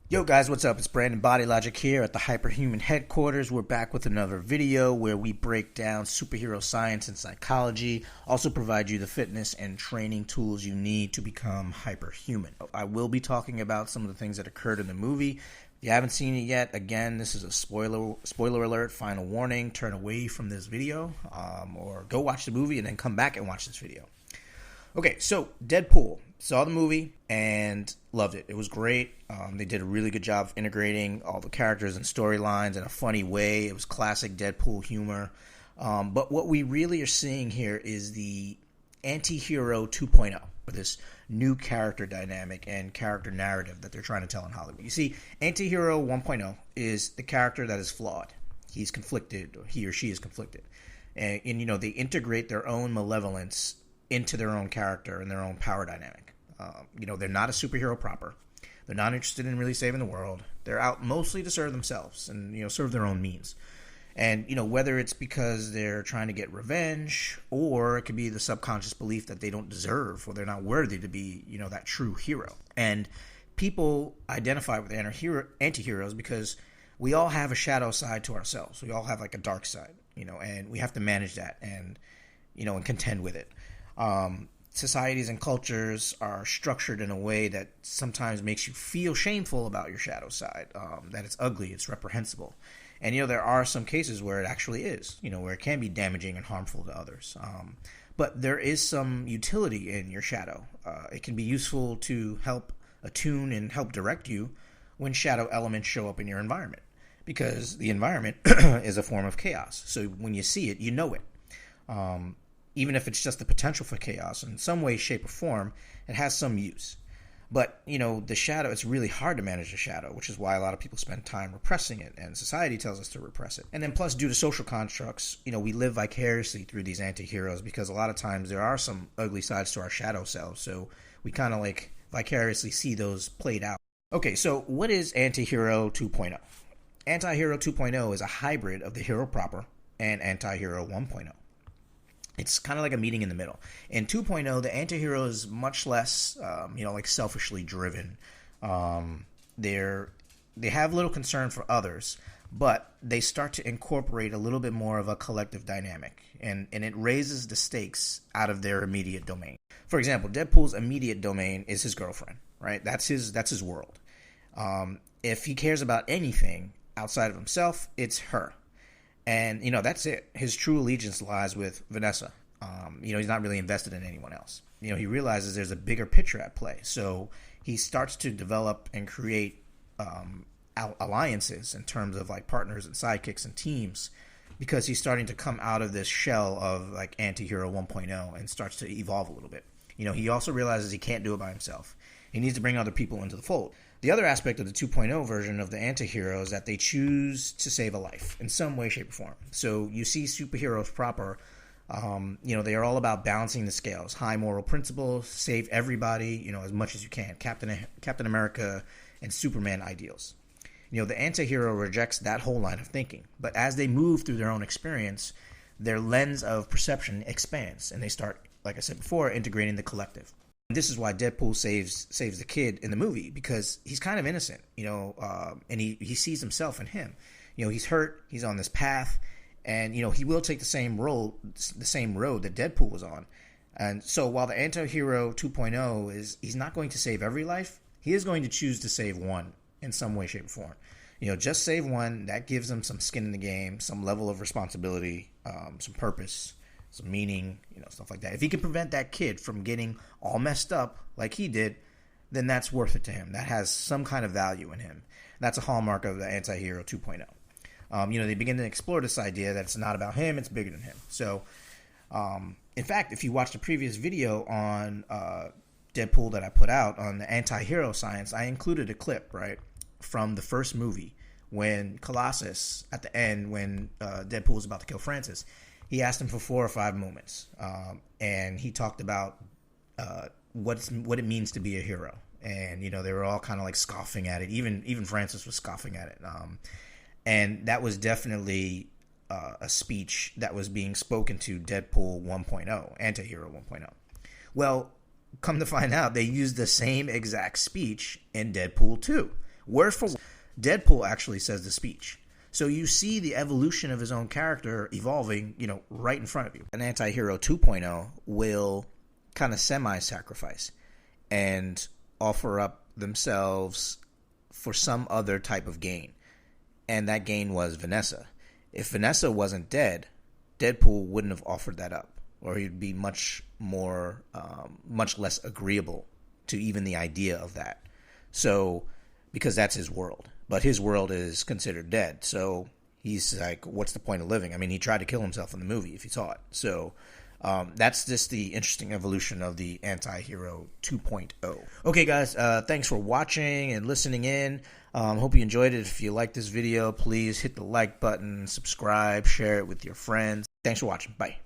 Yo guys, what's up? It's Brandon Body Logic here at the HyperHuman Headquarters. We're back with another video where we break down superhero science and psychology, also provide you the fitness and training tools you need to become hyperhuman. I will be talking about some of the things that occurred in the movie. If you haven't seen it yet, again, this is a spoiler alert, final warning. Turn away from this video or go watch the movie and then come back and watch this video. Okay, so Deadpool. Saw the movie and loved it. It was great. They did a really good job of integrating all the characters and storylines in a funny way. It was classic Deadpool humor. But what we really are seeing here is the Antihero 2.0, with this new character dynamic and character narrative that they're trying to tell in Hollywood. You see, Antihero 1.0 is the character that is flawed. He's conflicted, or he or she is conflicted. And they integrate their own malevolence into their own character and their own power dynamic. They're not a superhero proper. They're not interested in really saving the world. They're out mostly to serve themselves and, serve their own means. And, whether it's because they're trying to get revenge, or it could be the subconscious belief that they don't deserve or they're not worthy to be, that true hero. And people identify with antiheroes because we all have a shadow side to ourselves. We all have like a dark side, and we have to manage that and contend with it. Societies and cultures are structured in a way that sometimes makes you feel shameful about your shadow side, that it's ugly, it's reprehensible. And, there are some cases where it actually is, where it can be damaging and harmful to others. But there is some utility in your shadow. It can be useful to help attune and help direct you when shadow elements show up in your environment, because the environment is a form of chaos. So when you see it, you know it. Even if it's just the potential for chaos in some way, shape, or form, it has some use. But, the shadow, it's really hard to manage the shadow, which is why a lot of people spend time repressing it, and society tells us to repress it. And then plus, due to social constructs, we live vicariously through these anti-heroes, because a lot of times there are some ugly sides to our shadow selves, so we kind of vicariously see those played out. Okay, so what is Antihero 2.0? Antihero 2.0 is a hybrid of the hero proper and Antihero 1.0. It's kind of like a meeting in the middle. In 2.0, the antihero is much less, selfishly driven. They have little concern for others, but they start to incorporate a little bit more of a collective dynamic, and it raises the stakes out of their immediate domain. For example, Deadpool's immediate domain is his girlfriend, right? That's his world. If he cares about anything outside of himself, it's her. And, that's it. His true allegiance lies with Vanessa. He's not really invested in anyone else. He realizes there's a bigger picture at play. So he starts to develop and create alliances in terms of partners and sidekicks and teams, because he's starting to come out of this shell of Antihero 1.0 and starts to evolve a little bit. He also realizes he can't do it by himself. He needs to bring other people into the fold. The other aspect of the 2.0 version of the antihero is that they choose to save a life in some way, shape, or form. So you see superheroes proper, they are all about balancing the scales, high moral principles, save everybody, as much as you can, Captain America and Superman ideals. The antihero rejects that whole line of thinking. But as they move through their own experience, their lens of perception expands, and they start, like I said before, integrating the collective. This is why Deadpool saves the kid in the movie, because he's kind of innocent, and he sees himself in him. He's hurt, he's on this path, and, he will take the same road that Deadpool was on. And so while the Antihero 2.0 he's not going to save every life, he is going to choose to save one in some way, shape, or form. Just save one. That gives him some skin in the game, some level of responsibility, some purpose, some meaning, stuff like that. If he can prevent that kid from getting all messed up like he did, then that's worth it to him. That has some kind of value in him. That's a hallmark of the Antihero 2.0. They begin to explore this idea that it's not about him, it's bigger than him. So, in fact, if you watch the previous video on Deadpool that I put out on the anti-hero science, I included a clip, right, from the first movie when Colossus, at the end, when Deadpool was about to kill Francis, he asked him for 4 or 5 moments, and he talked about what it means to be a hero. And, they were all kind of scoffing at it. Even Francis was scoffing at it. And that was definitely a speech that was being spoken to Deadpool 1.0, Antihero 1.0. Well, come to find out, they used the same exact speech in Deadpool 2, Word for word, Deadpool actually says the speech. So you see the evolution of his own character evolving, right in front of you. An Antihero 2.0 will kind of semi-sacrifice and offer up themselves for some other type of gain. And that gain was Vanessa. If Vanessa wasn't dead, Deadpool wouldn't have offered that up, or he'd be much less agreeable to even the idea of that. So, because that's his world. But his world is considered dead. So he's like, what's the point of living? I mean, he tried to kill himself in the movie, if you saw it. So that's just the interesting evolution of the Antihero 2.0. Okay, guys, thanks for watching and listening in. Hope you enjoyed it. If you like this video, please hit the like button, subscribe, share it with your friends. Thanks for watching. Bye.